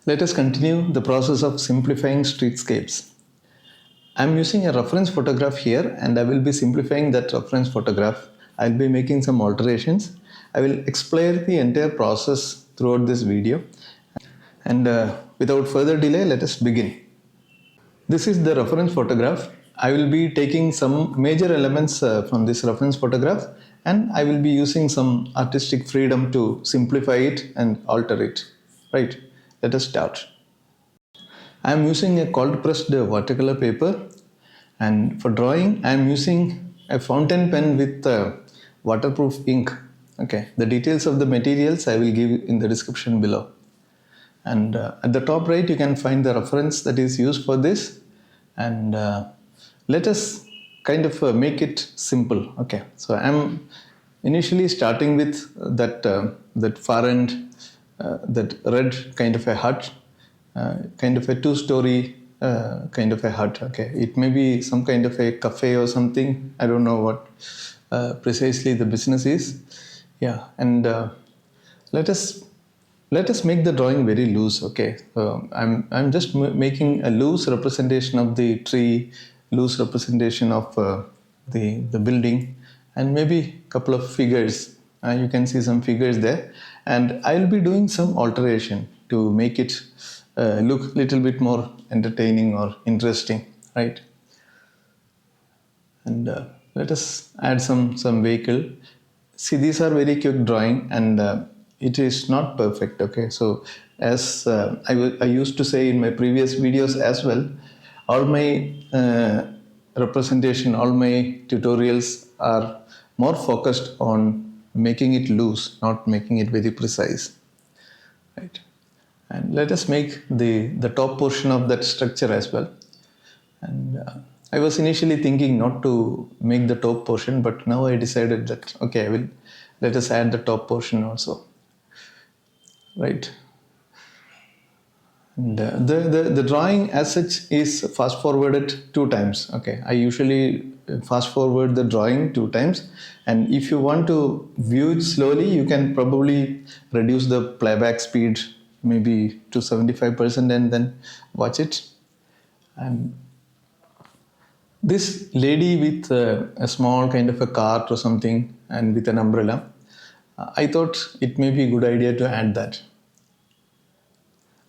Let us continue the process of simplifying streetscapes. I am using a reference photograph here and I will be simplifying that reference photograph. I will be making some alterations. I will explain the entire process throughout this video. And without further delay, let us begin. This is the reference photograph. I will be taking some major elements from this reference photograph and I will be using some artistic freedom to simplify it and alter it. Right, let us start. I am using a cold pressed watercolor paper, and for drawing I am using a fountain pen with waterproof ink. Okay, the details of the materials I will give in the description below. And at the top right you can find the reference that is used for this, and let us kind of make it simple. Okay, so I am initially starting with that far end, that red kind of a hut, kind of a two-story kind of a hut. Okay, it may be some kind of a cafe or something. I don't know what precisely the business is. Yeah, and let us make the drawing very loose. Okay, I'm just making a loose representation of the tree, loose representation of the building, and maybe a couple of figures. You can see some figures there, and I'll be doing some alteration to make it look a little bit more entertaining or interesting, right? And let us add some vehicle. See, these are very quick drawing, and it is not perfect. Okay, so as I used to say in my previous videos as well, all my representation, all my tutorials are more focused on making it loose, not making it very precise, right? And let us make the top portion of that structure as well. And I was initially thinking not to make the top portion, but now I decided that okay, let us add the top portion also, right? And the drawing as such is fast forwarded 2 times. Okay, I usually fast forward the drawing 2 times, and if you want to view it slowly, you can probably reduce the playback speed maybe to 75% and then watch it. And this lady with a small kind of a cart or something and with an umbrella, I thought it may be a good idea to add that.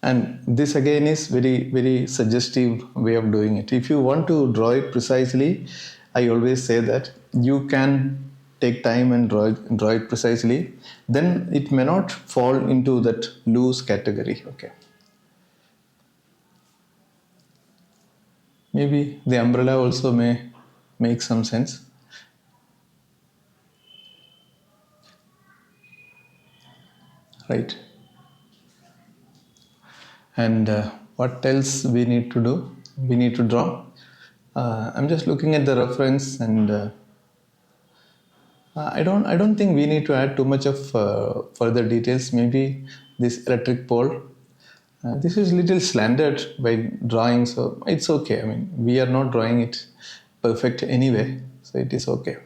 And this again is very suggestive way of doing it. If you want to draw it precisely, I always say that you can take time and draw it precisely, then it may not fall into that loose category. Okay, maybe the umbrella also may make some sense. Right. And what else we need to do? We need to draw. I'm just looking at the reference, and I don't think we need to add too much of further details. Maybe this electric pole. This is little slanted by drawing, so it's okay. I mean, we are not drawing it perfect anyway, so it is okay.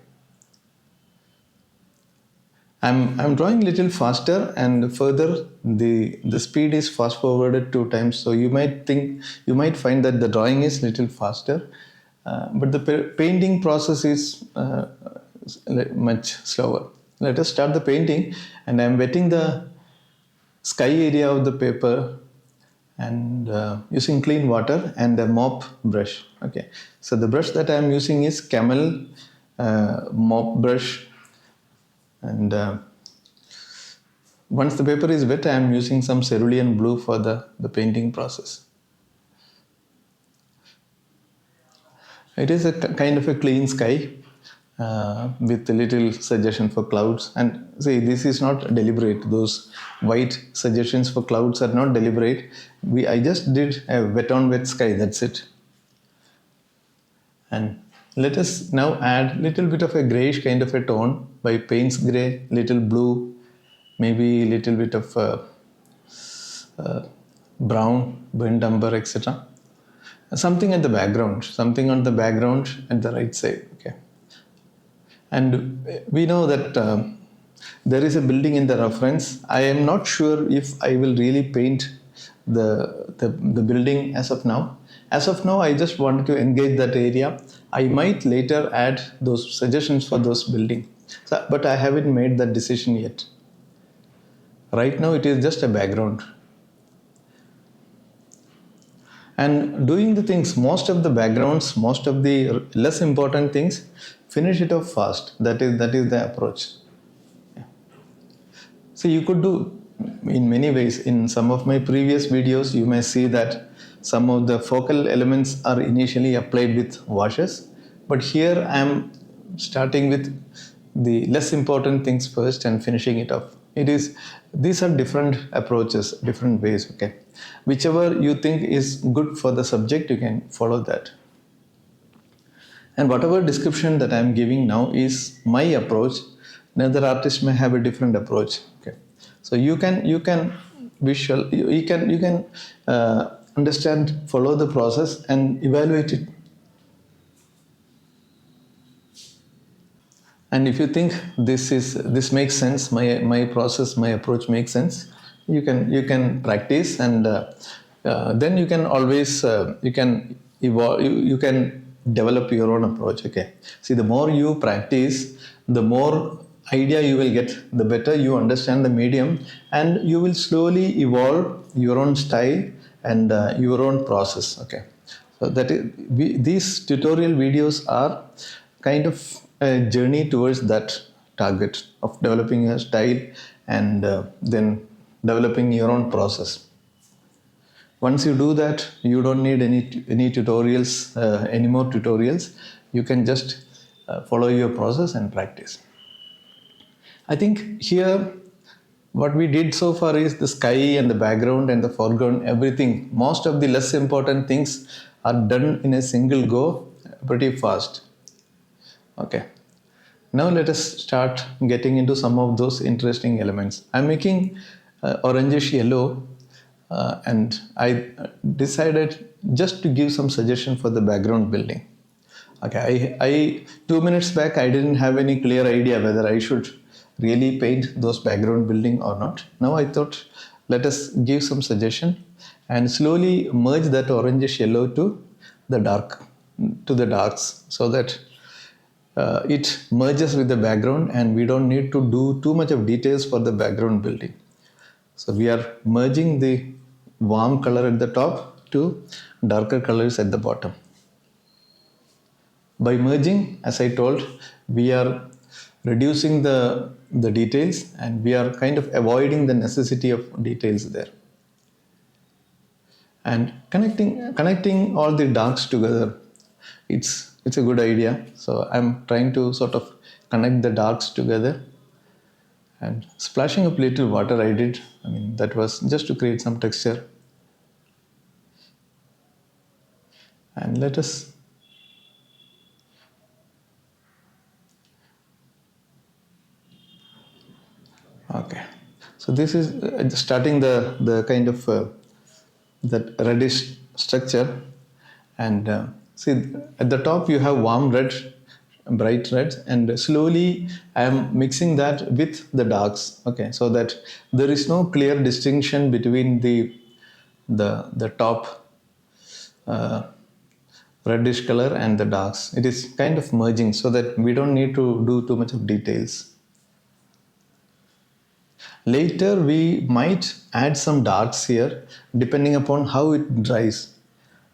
I'm drawing a little faster, and further the speed is fast forwarded 2 times, so you might find that the drawing is little faster, but the painting process is much slower. Let us start the painting, and I'm wetting the sky area of the paper and using clean water and a mop brush. Okay, so the brush that I'm using is Camel mop brush. And once the paper is wet, I am using some cerulean blue for the painting process. It is a kind of a clean sky with a little suggestion for clouds. And see, this is not deliberate. Those white suggestions for clouds are not deliberate. I just did a wet on wet sky, that's it. And let us now add a little bit of a grayish kind of a tone by Payne's Grey, little blue, maybe a little bit of brown, burnt umber, etc. Something at the background, something on the background at the right side. Okay. And we know that there is a building in the reference. I am not sure if I will really paint the building as of now. As of now, I just want to engage that area. I might later add those suggestions for those building, but I haven't made that decision yet. Right now, it is just a background. And doing the things, most of the backgrounds, most of the less important things, finish it off fast. That is the approach. So you could do in many ways. In some of my previous videos, you may see that some of the focal elements are initially applied with washes, but here I am starting with the less important things first and finishing it off. These are different approaches, different ways. Okay, whichever you think is good for the subject, you can follow that. And whatever description that I am giving now is my approach. Another artist may have a different approach. Okay, so you can understand, follow the process, and evaluate it. And if you think this makes sense, my process, my approach makes sense, you can practice, and then you can always you can evolve. You can develop your own approach. Okay. See, the more you practice, the more idea you will get, the better you understand the medium, and you will slowly evolve your own style and your own process. Okay. So these tutorial videos are kind of a journey towards that target of developing a style and then developing your own process. Once you do that, you don't need any tutorials, any more tutorials. You can just follow your process and practice. I think here what we did so far is the sky and the background and the foreground, everything. Most of the less important things are done in a single go, pretty fast. Okay. Now let us start getting into some of those interesting elements. I'm making orangish yellow, and I decided just to give some suggestion for the background building. Okay, I 2 minutes back I didn't have any clear idea whether I should really paint those background building or not. Now I thought, let us give some suggestion and slowly merge that orangish yellow to the darks, so that it merges with the background and we don't need to do too much of details for the background building. So we are merging the warm color at the top to darker colors at the bottom. By merging, as I told, we are reducing the details, and we are kind of avoiding the necessity of details there. And connecting all the darks together, it's a good idea. So I'm trying to sort of connect the darks together, and splashing up little water I did. I mean, that was just to create some texture. And let us okay. So this is starting the kind of that reddish structure, and see at the top you have warm red, bright reds, and slowly I am mixing that with the darks. Okay, so that there is no clear distinction between the top reddish color and the darks. It is kind of merging so that we don't need to do too much of details. Later we might add some darks here depending upon how it dries.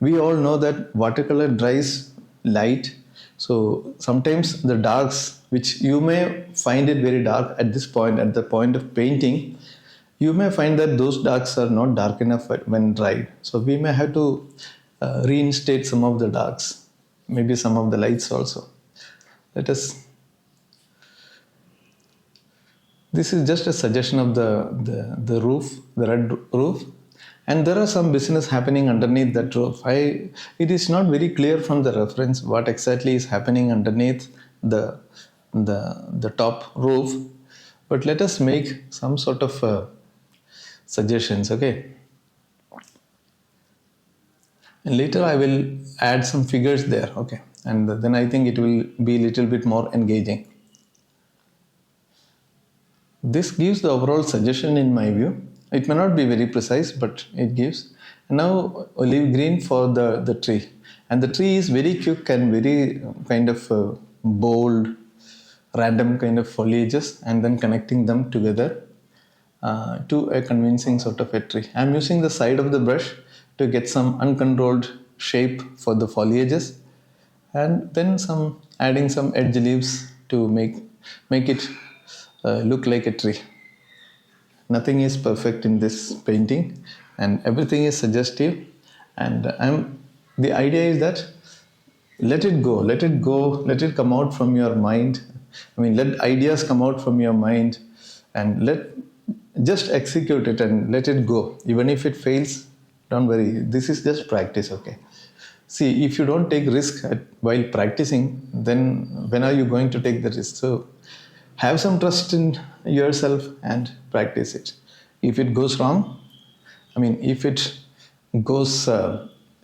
We all know that watercolor dries light, so sometimes the darks, which you may find it very dark at this point, at the point of painting, you may find that those darks are not dark enough when dried. So we may have to reinstate some of the darks, maybe some of the lights also. This is just a suggestion of the roof, the red roof, and there are some business happening underneath that roof. It is not very clear from the reference what exactly is happening underneath the top roof, but let us make some sort of suggestions. Okay, and later I will add some figures there. Okay, and then I think it will be a little bit more engaging. This gives the overall suggestion in my view. It may not be very precise, but it gives. And now olive green for the tree. And the tree is very quick and very kind of bold, random kind of foliages, and then connecting them together to a convincing sort of a tree. I'm using the side of the brush to get some uncontrolled shape for the foliages, and then some adding some edge leaves to make it look like a tree. Nothing is perfect in this painting, and everything is suggestive. And the idea is that let it go, let it go, let it come out from your mind. I mean, let ideas come out from your mind, and just execute it and let it go. Even if it fails, don't worry. This is just practice, okay? See, if you don't take risk while practicing, then when are you going to take the risk? So have some trust in yourself and practice it. If it goes wrong, I mean, if it goes,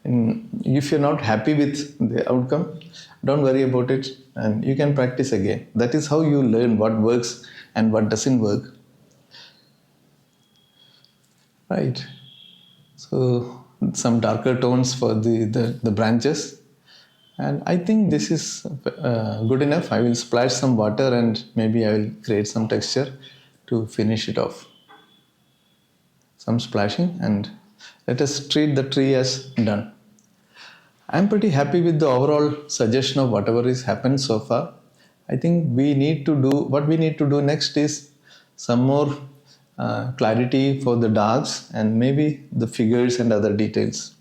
if you're not happy with the outcome, don't worry about it, and you can practice again. That is how you learn what works and what doesn't work. Right. So some darker tones for the branches. And I think this is good enough. I will splash some water and maybe I will create some texture to finish it off. Some splashing, and let us treat the tree as done. I'm pretty happy with the overall suggestion of whatever has happened so far. I think what we need to do next is some more clarity for the darks and maybe the figures and other details.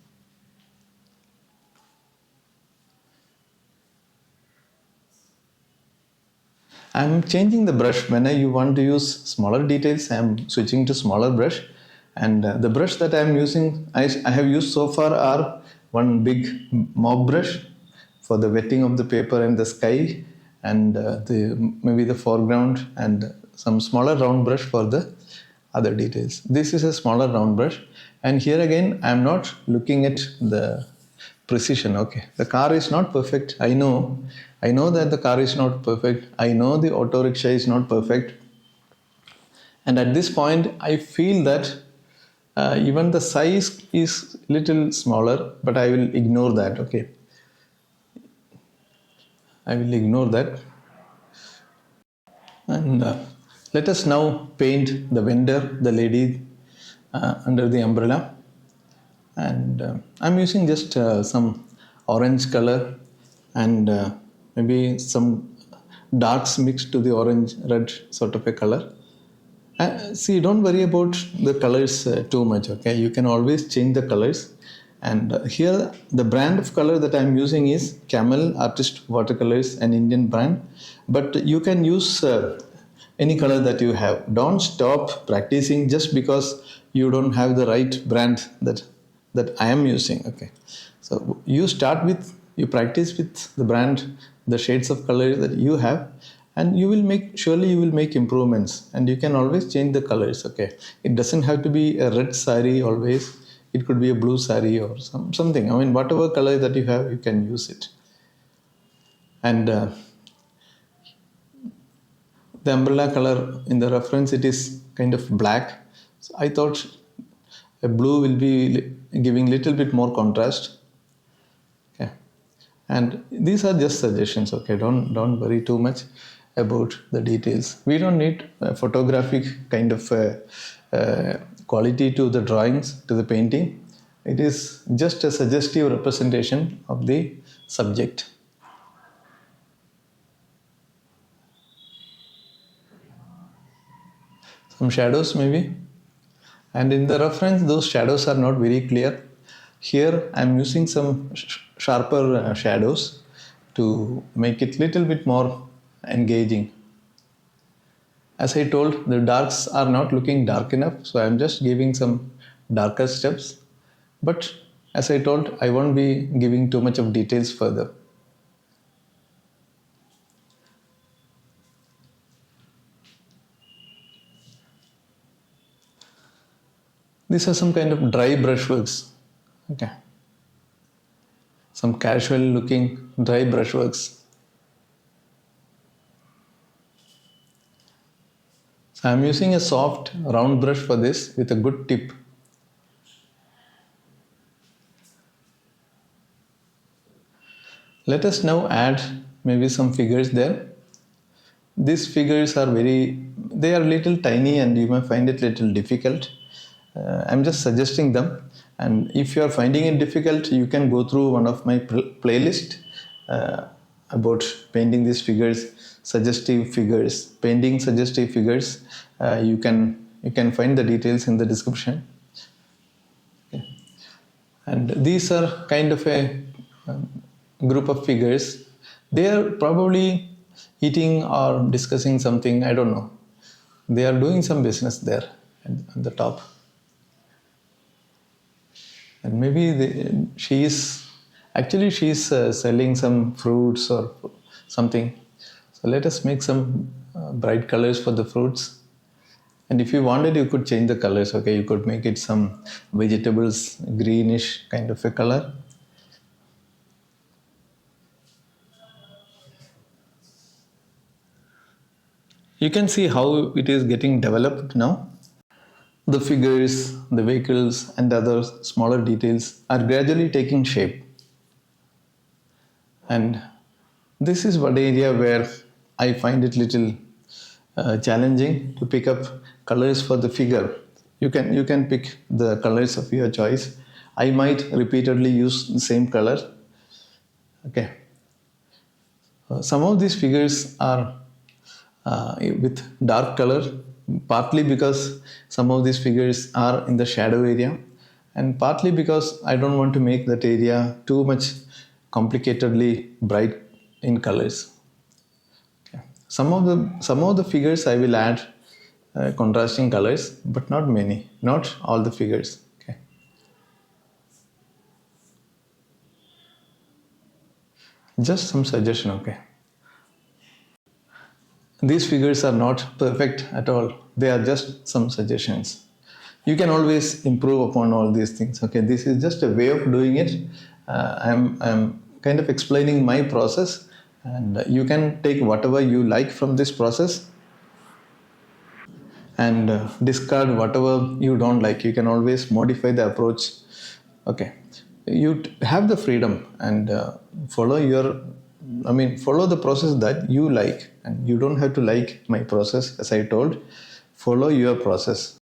I'm changing the brush. When you want to use smaller details, I'm switching to smaller brush. And the brush that I'm using, I have used so far are one big mop brush for the wetting of the paper and the sky, and maybe the foreground, and some smaller round brush for the other details. This is a smaller round brush, and here again I'm not looking at the precision. Okay, the car is not perfect. I know that the car is not perfect. I know the auto rickshaw is not perfect, and at this point I feel that even the size is little smaller, but I will ignore that. Okay, I will ignore that. And let us now paint the vendor, the lady under the umbrella. And I'm using just some orange color and maybe some darks mixed to the orange red sort of a color. See, don't worry about the colors too much, okay? You can always change the colors. And here, the brand of color that I'm using is Camel Artist Watercolors, an Indian brand. But you can use any color that you have. Don't stop practicing just because you don't have the right brand that I am using, okay? So you practice with the brand, the shades of color that you have, and you will make improvements, and you can always change the colors, okay? It doesn't have to be a red sari always. It could be a blue sari or something. I mean, whatever color that you have, you can use it. And the umbrella color in the reference, it is kind of black. So I thought a blue will be giving little bit more contrast. Okay, and these are just suggestions. Okay, don't worry too much about the details. We don't need a photographic kind of quality to the drawings, to the painting. It is just a suggestive representation of the subject. Some shadows maybe. And in the reference, those shadows are not very clear. Here I am using some sharper shadows to make it little bit more engaging. As I told, the darks are not looking dark enough, so I am just giving some darker steps. But as I told, I won't be giving too much of details further. These are some kind of dry brushworks. Okay. Some casual looking dry brushworks. So I'm using a soft round brush for this with a good tip. Let us now add maybe some figures there. These figures are they are little tiny and you may find it little difficult. I'm just suggesting them, and if you are finding it difficult, you can go through one of my playlist about painting these figures, suggestive figures, painting suggestive figures. You can find the details in the description. Okay. And these are kind of a group of figures. They are probably eating or discussing something, I don't know. They are doing some business there at the top. And maybe she is selling some fruits or something. So let us make some bright colors for the fruits. And if you wanted, you could change the colors. Okay, you could make it some vegetables, greenish kind of a color. You can see how it is getting developed now. The figures, the vehicles, and other smaller details are gradually taking shape. And this is one area where I find it little challenging to pick up colors for the figure. You can pick the colors of your choice. I might repeatedly use the same color. Okay. Some of these figures are with dark color, partly because some of these figures are in the shadow area, and partly because I don't want to make that area too much complicatedly bright in colors. Okay. Some of the figures I will add contrasting colors, but not many, not all the figures. Okay. Just some suggestion. Okay. These figures are not perfect at all. They are just some suggestions. You can always improve upon all these things. Okay, this is just a way of doing it. I'm kind of explaining my process, and you can take whatever you like from this process and discard whatever you don't like. You can always modify the approach. Okay, you have the freedom and follow the process that you like, and you don't have to like my process. As I told, follow your process.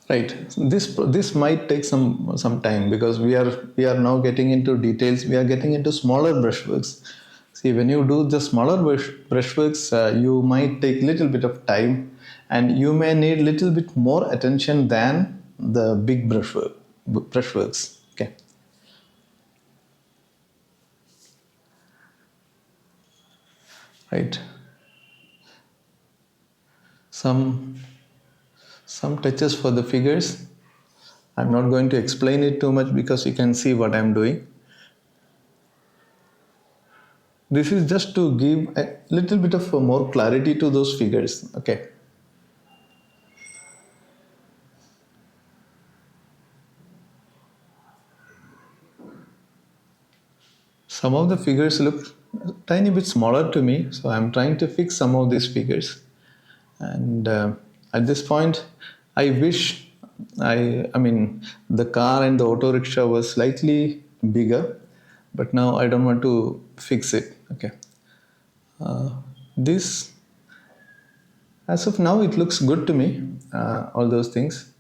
Right. This might take some time because we are now getting into details. We are getting into smaller brushworks. See, when you do the smaller brushworks, you might take little bit of time, and you may need little bit more attention than the big brushworks. Okay. Right. Some touches for the figures. I'm not going to explain it too much because you can see what I'm doing. This is just to give a little bit of more clarity to those figures. Okay. Some of the figures look a tiny bit smaller to me, so I'm trying to fix some of these figures. And at this point, I wish the car and the auto rickshaw was slightly bigger, but now I don't want to fix it. Okay. This, as of now, it looks good to me. All those things.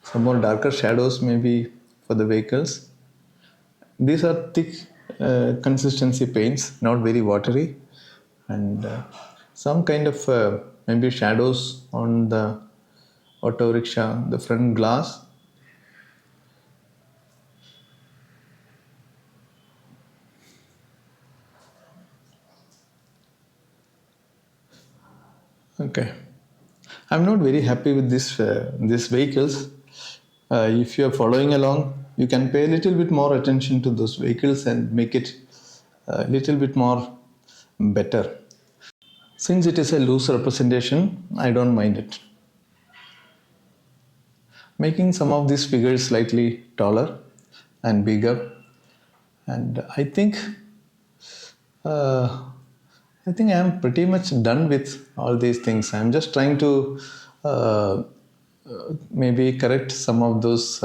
Some more darker shadows maybe for the vehicles. These are thick consistency paints, not very watery, and some kind of maybe shadows on the auto rickshaw, the front glass. Okay, I'm not very happy with these vehicles. If you are following along, you can pay a little bit more attention to those vehicles and make it a little bit more better. Since it is a loose representation, I don't mind it. Making some of these figures slightly taller and bigger, and I think Uh, I think I am pretty much done with all these things. I'm just trying to maybe correct some of those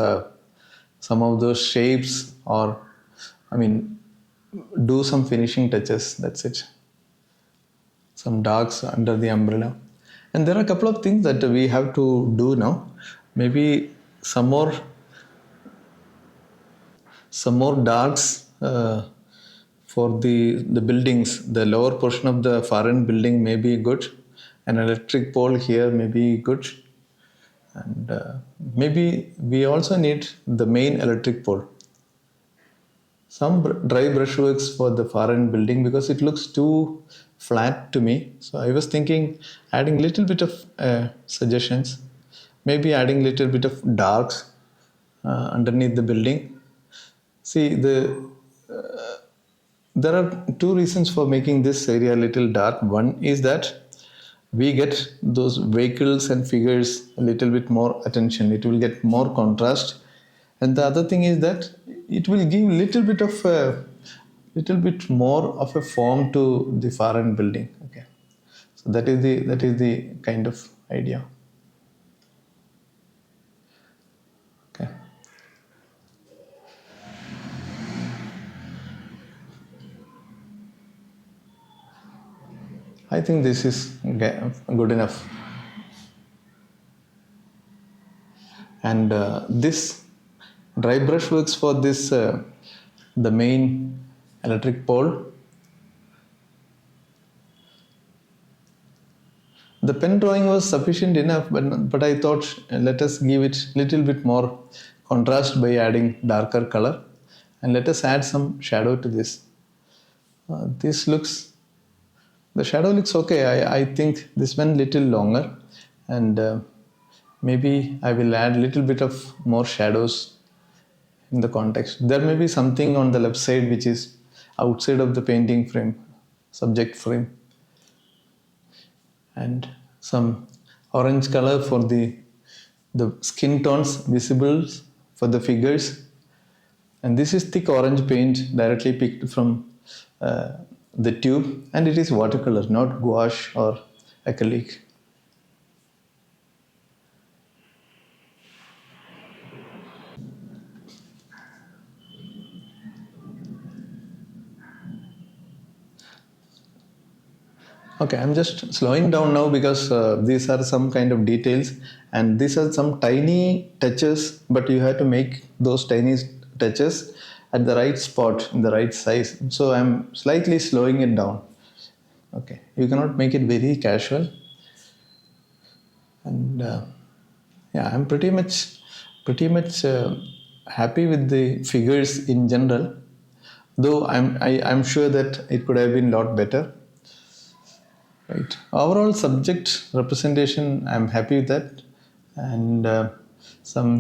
shapes, or I mean, do some finishing touches. That's it. Some darks under the umbrella, and there are a couple of things that we have to do now. Maybe some more darks for the buildings. The lower portion of the far end building may be good. An electric pole here may be good, and maybe we also need the main electric pole. Some dry brushworks for the far end building because it looks too flat to me. So I was thinking adding little bit of suggestions, maybe adding little bit of darks underneath the building. See, there are two reasons for making this area a little dark. One is that we get those vehicles and figures a little bit more attention. It will get more contrast, and the other thing is that it will give little bit more of a form to the far end building. Okay, so that is the kind of idea. Okay. I think this is good enough. And this dry brush works for this the main electric pole. The pen drawing was sufficient enough, but I thought let us give it little bit more contrast by adding darker color, and let us add some shadow to this. The shadow looks okay. I think this one little longer, and maybe I will add little bit of more shadows in the context. There may be something on the left side which is outside of the painting frame, subject frame, and some orange color for the skin tones visible for the figures. And this is thick orange paint directly picked from the tube, and it is watercolor, not gouache or acrylic. Okay, I'm just slowing down now because these are some kind of details, and these are some tiny touches, but you have to make those tiny touches at the right spot, in the right size. So I'm slightly slowing it down. Okay, you cannot make it very casual, and yeah, I'm pretty much happy with the figures in general. Though I'm sure that it could have been a lot better. Right. Overall subject representation, I'm happy with that, and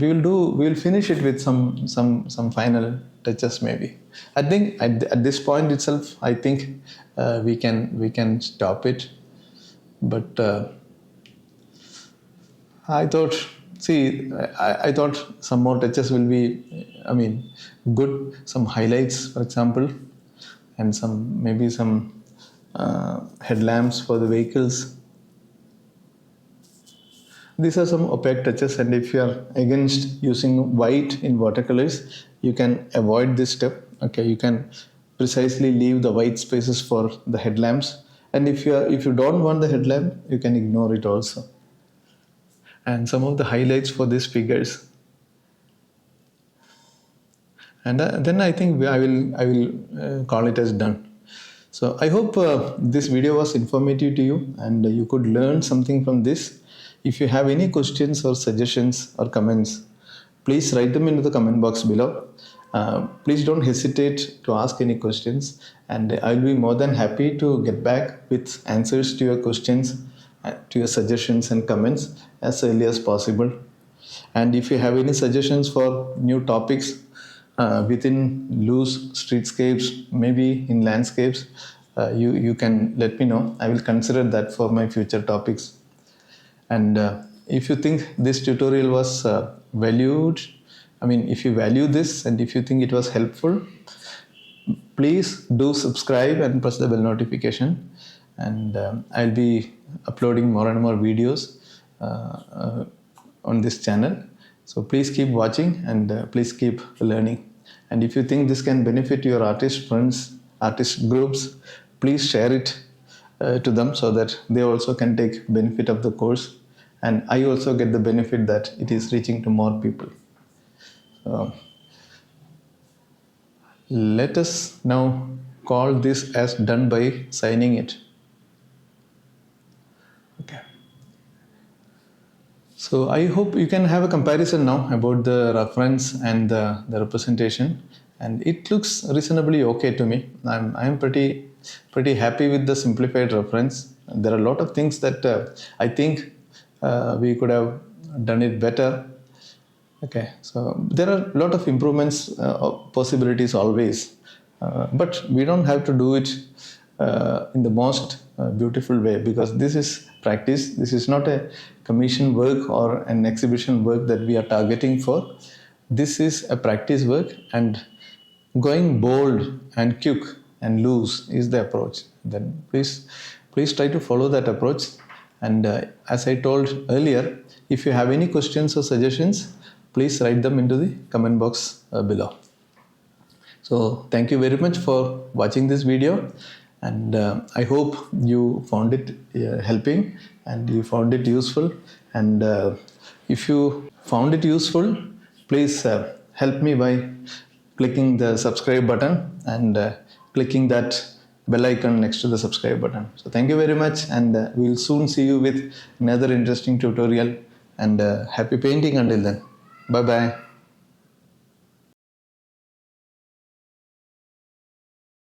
we will finish it with some final touches maybe. I think at this point itself, I think we can stop it, but I thought. See, I thought some more touches will be, I mean, good. Some highlights, for example, and maybe some headlamps for the vehicles. These are some opaque touches, and if you are against using white in watercolors, you can avoid this step. Okay, you can precisely leave the white spaces for the headlamps, and if you don't want the headlamp, you can ignore it also. And some of the highlights for these figures, and then I think I will call it as done. So I hope this video was informative to you, and you could learn something from this. If you have any questions or suggestions or comments, please write them into the comment box below. Please don't hesitate to ask any questions, and I'll be more than happy to get back with answers to your questions, to your suggestions and comments as early as possible. And if you have any suggestions for new topics within loose streetscapes, maybe in landscapes, you can let me know. I will consider that for my future topics. And if you think this tutorial was valued, I mean, if you value this and if you think it was helpful, Please do subscribe and press the bell notification, and I'll be uploading more and more videos on this channel. So please keep watching, and please keep learning. And if you think this can benefit your artist friends, artist groups, please share it to them so that they also can take benefit of the course, and I also get the benefit that it is reaching to more people. So let us now call this as done by signing it. Okay. So I hope you can have a comparison now about the reference and the representation, and it looks reasonably okay to me. I'm pretty happy with the simplified reference. There are a lot of things that I think we could have done it better. Okay, so there are a lot of improvements, possibilities always, but we don't have to do it in the most beautiful way, because this is practice. This is not a commission work or an exhibition work that we are targeting for. This is a practice work, and going bold and quick and loose is the approach. Then please try to follow that approach. And as I told earlier, if you have any questions or suggestions, please write them into the comment box below. So thank you very much for watching this video, and I hope you found it helping and you found it useful. And if you found it useful, please help me by clicking the subscribe button and clicking that bell icon next to the subscribe button. So thank you very much, and we'll soon see you with another interesting tutorial, and happy painting until then. Bye bye.